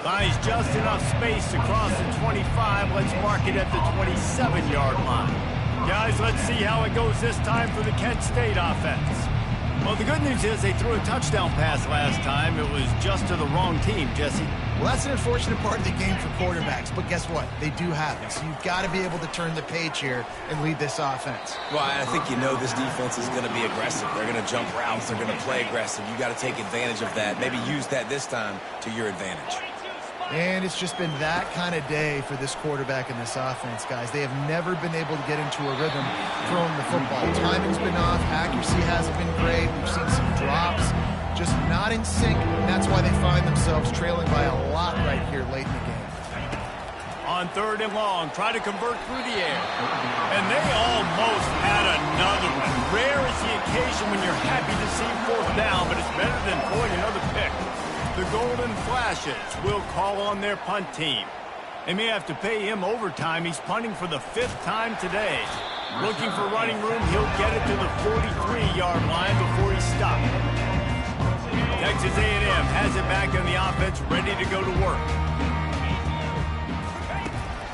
Finds just enough space to cross the 25. Let's mark it at the 27-yard line. Guys, let's see how it goes this time for the Kent State offense. Well, the good news is they threw a touchdown pass last time. It was just to the wrong team, Jesse. Well, that's an unfortunate part of the game for quarterbacks, but guess what? They do have it, so you've got to be able to turn the page here and lead this offense. Well, I think you know this defense is going to be aggressive. They're going to jump routes. They're going to play aggressive. You got to take advantage of that. Maybe use that this time to your advantage. And it's just been that kind of day for this quarterback and this offense, guys. They have never been able to get into a rhythm throwing the football. Timing's been off. Accuracy hasn't been great. We've seen some drops. just not in sync, and that's why they find themselves trailing by a lot right here late in the game. On 3rd and long, try to convert through the air. And they almost had another one. Rare is the occasion when you're happy to see 4th down, but it's better than pulling another pick. The Golden Flashes will call on their punt team. They may have to pay him overtime. He's punting for the 5th time today. Looking for running room, he'll get it to the 43-yard line before he's stopped. Texas A&M has it back on the offense, ready to go to work.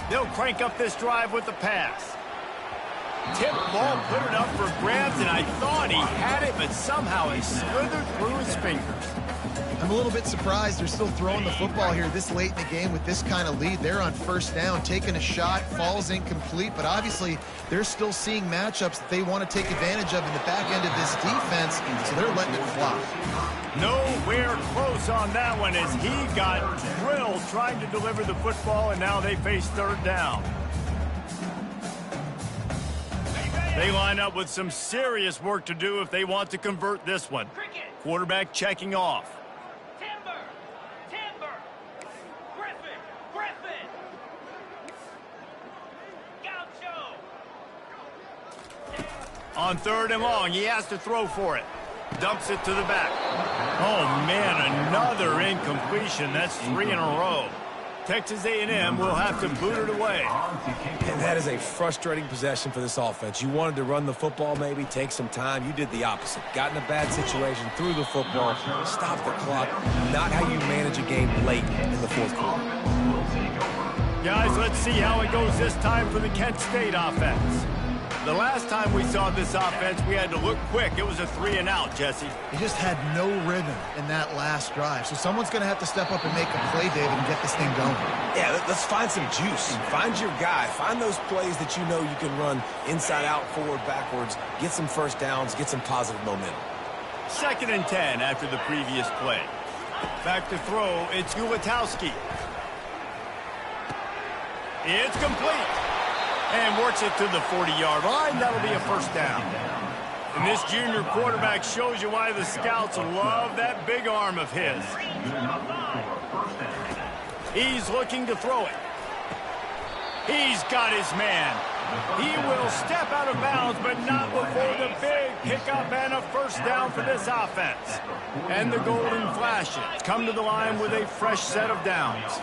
They'll crank up this drive with the pass. Tip ball, put it up for grabs, and I thought he had it, but somehow he slithered through his fingers. I'm a little bit surprised they're still throwing the football here this late in the game with this kind of lead. They're on 1st down, taking a shot, falls incomplete, but obviously they're still seeing matchups that they want to take advantage of in the back end of this defense, so they're letting it fly. Nowhere close on that one as he got drilled trying to deliver the football, and now they face 3rd down. They line up with some serious work to do if they want to convert this one. Quarterback checking off. On 3rd and long, he has to throw for it. Dumps it to the back. Oh, man, another incompletion. That's 3 in a row. Texas A&M will have to boot it away. And that is a frustrating possession for this offense. You wanted to run the football, maybe take some time. You did the opposite. Got in a bad situation, threw the football, stopped the clock. Not how you manage a game late in the 4th quarter. Guys, let's see how it goes this time for the Kent State offense. The last time we saw this offense, we had to look quick. It was a 3-and-out, Jesse. They just had no rhythm in that last drive. So someone's going to have to step up and make a play, David, and get this thing going. Yeah, let's find some juice. Find your guy. Find those plays that you know you can run inside out, forward, backwards. Get some 1st downs. Get some positive momentum. 2nd and 10 after the previous play. Back to throw. It's Ulatowski. It's complete. And works it to the 40-yard line. That'll be a 1st down. And this junior quarterback shows you why the scouts love that big arm of his. He's looking to throw it. He's got his man. He will step out of bounds, but not before the big pickup and a 1st down for this offense. And the Golden Flashes come to the line with a fresh set of downs.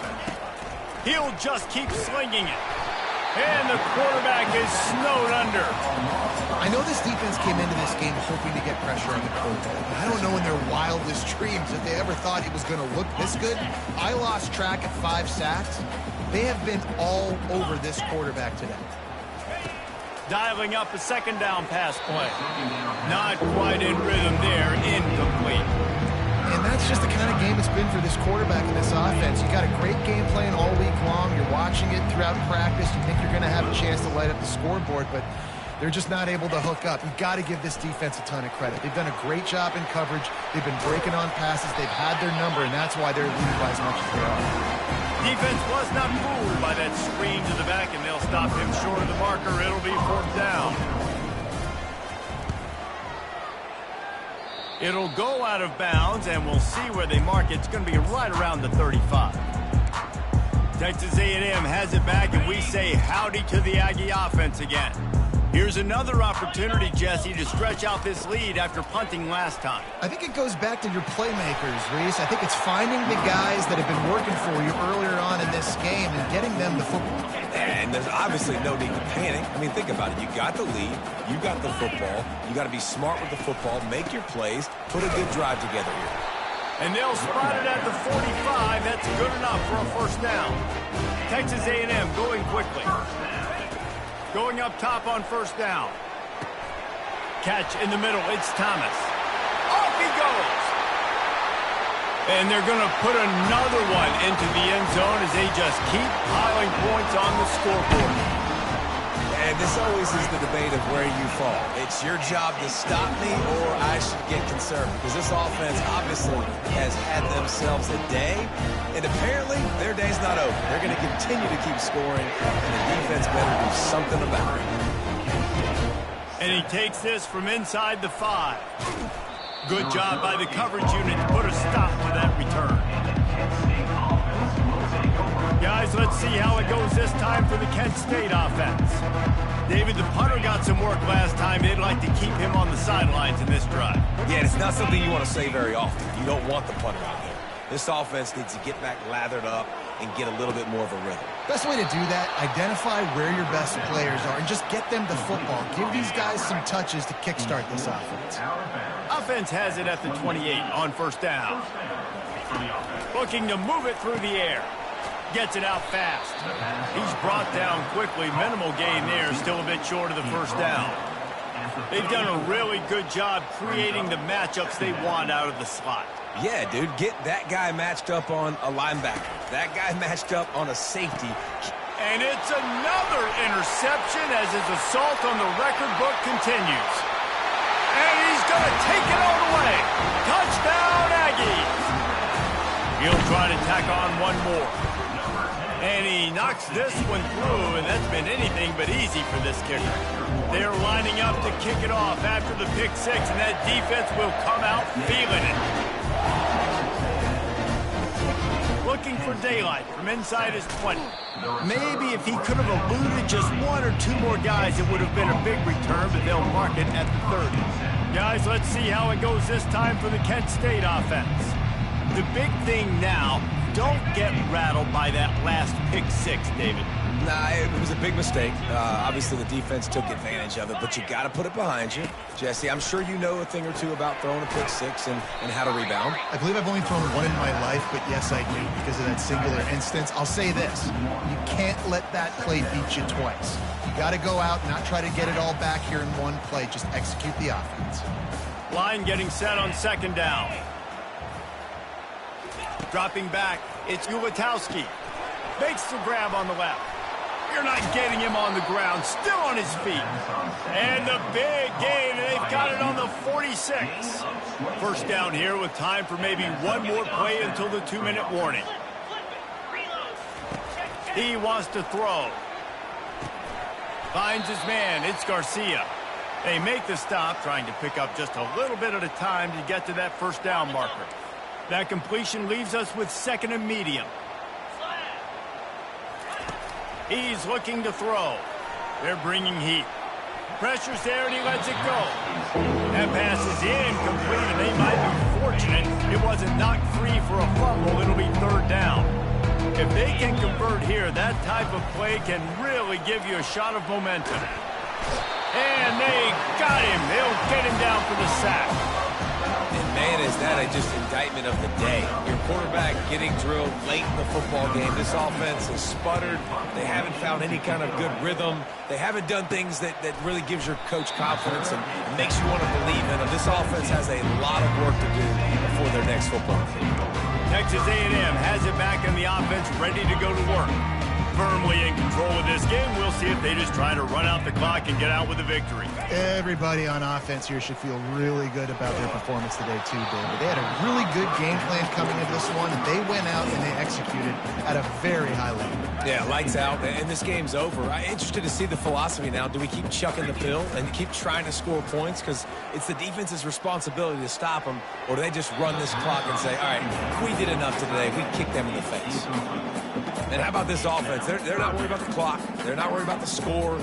He'll just keep slinging it. And the quarterback is snowed under. I know this defense came into this game hoping to get pressure on the quarterback. I don't know in their wildest dreams if they ever thought he was going to look this good. I lost track at 5 sacks. They have been all over this quarterback today. Dialing up a 2nd down pass play. Not quite in rhythm there. Incomplete. And that's just the kind of game it's been for this quarterback in this offense. You got a great game plan all week long. You're watching it throughout practice. You think you're going to have a chance to light up the scoreboard, but they're just not able to hook up. You've got to give this defense a ton of credit. They've done a great job in coverage. They've been breaking on passes. They've had their number, and that's why they're leading by as much as they are. Defense was not fooled by that screen to the back, and they'll stop him short of the marker. It'll be 4th down. It'll go out of bounds, and we'll see where they mark it. It's going to be right around the 35. Texas A&M has it back, and we say howdy to the Aggie offense again. Here's another opportunity, Jesse, to stretch out this lead after punting last time. I think it goes back to your playmakers, Reese. I think it's finding the guys that have been working for you earlier on in this game and getting them the football. And there's obviously no need to panic. I mean, think about it. You got the lead. You got the football. You got to be smart with the football. Make your plays. Put a good drive together here. And they'll spot it at the 45. That's good enough for a 1st down. Texas A&M going quickly. Going up top on 1st down. Catch in the middle. It's Thomas. Off he goes. And they're going to put another one into the end zone as they just keep piling points on the scoreboard. And this always is the debate of where you fall. It's your job to stop me or I should get concerned because this offense obviously has had themselves a day, and apparently their day's not over. They're going to continue to keep scoring, and the defense better do something about it. And he takes this from inside the 5. Good job by the coverage unit to put a stop to that return. Guys, let's see how it goes this time for the Kent State offense. David, the punter got some work last time. They'd like to keep him on the sidelines in this drive. Yeah, it's not something you want to say very often. You don't want the punter out there. This offense needs to get back lathered up and get a little bit more of a rhythm. Best way to do that, identify where your best players are and just get them the football. Give these guys some touches to kickstart this offense. Offense has it at the 28 on first down. Looking to move it through the air. Gets it out fast. He's brought down quickly. Minimal gain there. Still a bit short of the first down. They've done a really good job creating the matchups they want out of the slot. Yeah, dude, get that guy matched up on a linebacker. That guy matched up on a safety. And it's another interception as his assault on the record book continues. And he's going to take it all the way. Touchdown, Aggies. He'll try to tack on one more. And he knocks this one through, and that's been anything but easy for this kicker. They're lining up to kick it off after the pick six, and that defense will come out feeling it. Looking for daylight from inside his 20. Maybe if he could have eluded just one or two more guys, it would have been a big return, but they'll mark it at the 30. Guys, let's see how it goes this time for the Kent State offense. The big thing now, don't get rattled by that last pick six, David. Nah, it was a big mistake. Obviously, the defense took advantage of it, but you got to put it behind you. Jesse, I'm sure you know a thing or two about throwing a pick six and how to rebound. I believe I've only thrown one in my life, but yes, I do, because of that singular instance. I'll say this. You can't let that play beat you twice. You got to go out and not try to get it all back here in one play. Just execute the offense. Line getting set on second down. Dropping back, it's Ulatowski. Makes the grab on the left. You're not getting him on the ground, still on his feet. And the big gain, they've got it on the 46. First down here with time for maybe one more play until the 2-minute warning. He wants to throw. Finds his man, it's Garcia. They make the stop, trying to pick up just a little bit at a time to get to that first down marker. That completion leaves us with second and medium. He's looking to throw. They're bringing heat. Pressure's there, and he lets it go. That pass is incomplete, and they might be fortunate it wasn't knocked free for a fumble. It'll be third down. If they can convert here, that type of play can really give you a shot of momentum. And they got him. They'll get him down for the sack. And man, is that just indictment of the day. Your quarterback getting drilled late in the football game. This offense has sputtered. They haven't found any kind of good rhythm. They haven't done things that really gives your coach confidence and makes you want to believe in them. This offense has a lot of work to do before their next football game. Texas A&M has it back in the offense, ready to go to work. Firmly in control of this game. We'll see if they just try to run out the clock and get out with a victory. Everybody on offense here should feel really good about their performance today too, David. They had a really good game plan coming into this one, and they went out and they executed at a very high level. Yeah, lights out, and this game's over. I'm interested to see the philosophy now. Do we keep chucking the pill and keep trying to score points because it's the defense's responsibility to stop them, or do they just run this clock and say, all right, we did enough today. We kicked them in the face. And how about this offense? They're not worried about the clock. They're not worried about the score.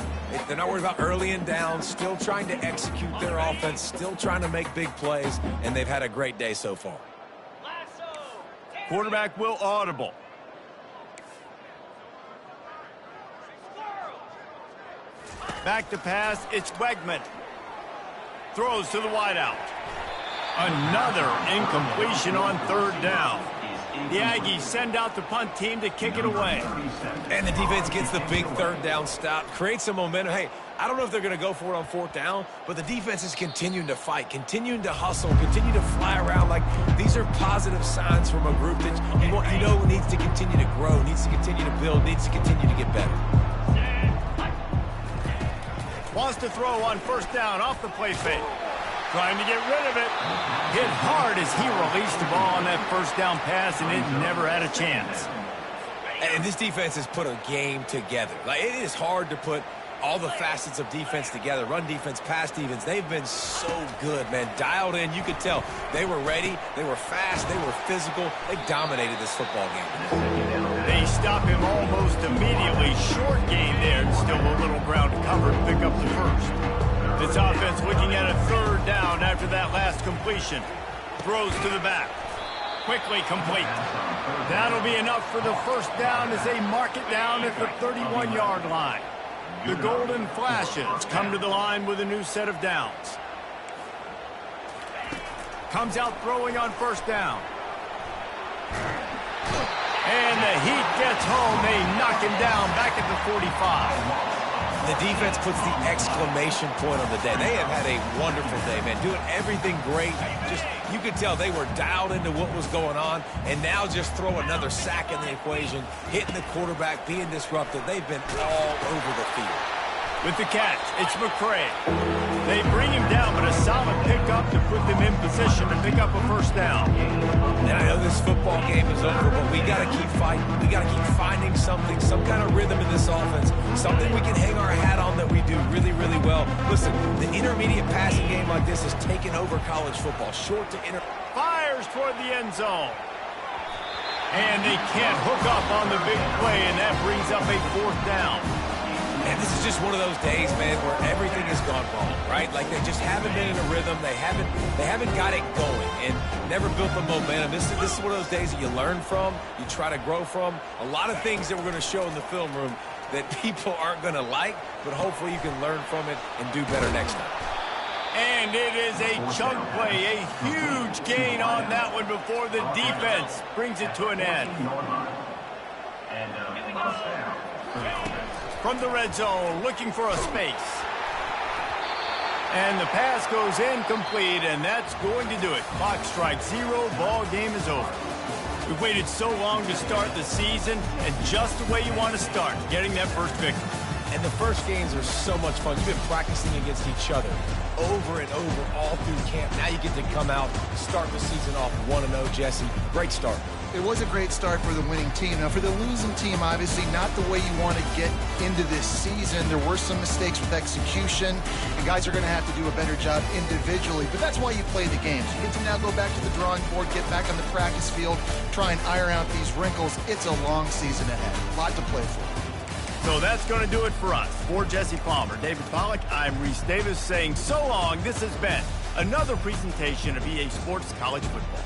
They're not worried about early and down. Still trying to execute their offense. Still trying to make big plays. And they've had a great day so far. Quarterback will audible. Back to pass. It's Wegman. Throws to the wideout. Another incompletion on third down. The Aggies send out the punt team to kick it away. And the defense gets the big third down stop, creates some momentum. Hey, I don't know if they're going to go for it on fourth down, but the defense is continuing to fight, continuing to hustle, continue to fly around. Like, these are positive signs from a group that you know needs to continue to grow, needs to continue to build, needs to continue to get better. Wants to throw on first down off the play fake. Trying to get rid of it. Hit hard as he released the ball on that first down pass, and it never had a chance. And this defense has put a game together. Like, it is hard to put all the facets of defense together, run defense, pass defense. They've been so good, man. Dialed in. You could tell they were ready. They were fast. They were physical. They dominated this football game. They stop him almost immediately. Short gain there, and still a little ground cover to pick up the first. This offense looking at a third down after that last completion. Throws to the back. Quickly complete. That'll be enough for the first down as they mark it down at the 31-yard line. The Golden Flashes come to the line with a new set of downs. Comes out throwing on first down. And the Heat gets home. They knock him down back at the 45. The defense puts the exclamation point on the day. They have had a wonderful day, man. Doing everything great. Just, you could tell they were dialed into what was going on. And now just throw another sack in the equation. Hitting the quarterback, being disruptive. They've been all over the field. With the catch, it's McCray. They bring him down, but a solid pickup to put them in position to pick up a first down. And I know this football game is over, but we got to keep fighting. We got to keep finding something, some kind of rhythm in this offense, something we can hang our hat on that we do really, really well. Listen, the intermediate passing game like this has taken over college football. Short to inter. Fires toward the end zone. And they can't hook up on the big play, and that brings up a fourth down. And this is just one of those days, man, where everything has gone wrong, right? Like they just haven't been in a rhythm. They haven't got it going and never built the momentum. This is one of those days that you learn from, you try to grow from. A lot of things that we're going to show in the film room that people aren't going to like, but hopefully you can learn from it and do better next time. And it is a chunk play, a huge gain on that one before the defense brings it to an end. From the red zone, looking for a space. And the pass goes incomplete, and that's going to do it. Clock strikes 0, ball game is over. We've waited so long to start the season, and just the way you want to start, getting that first victory. And the first games are so much fun. You've been practicing against each other over and over all through camp. Now you get to come out, start the season off 1-0, Jesse. Great start. It was a great start for the winning team. Now, for the losing team, obviously not the way you want to get into this season. There were some mistakes with execution, and guys are going to have to do a better job individually. But that's why you play the games. You get to now go back to the drawing board, get back on the practice field, try and iron out these wrinkles. It's a long season ahead. A lot to play for. So that's going to do it for us. For Jesse Palmer, David Pollack, I'm Reese Davis saying so long. This has been another presentation of EA Sports College Football.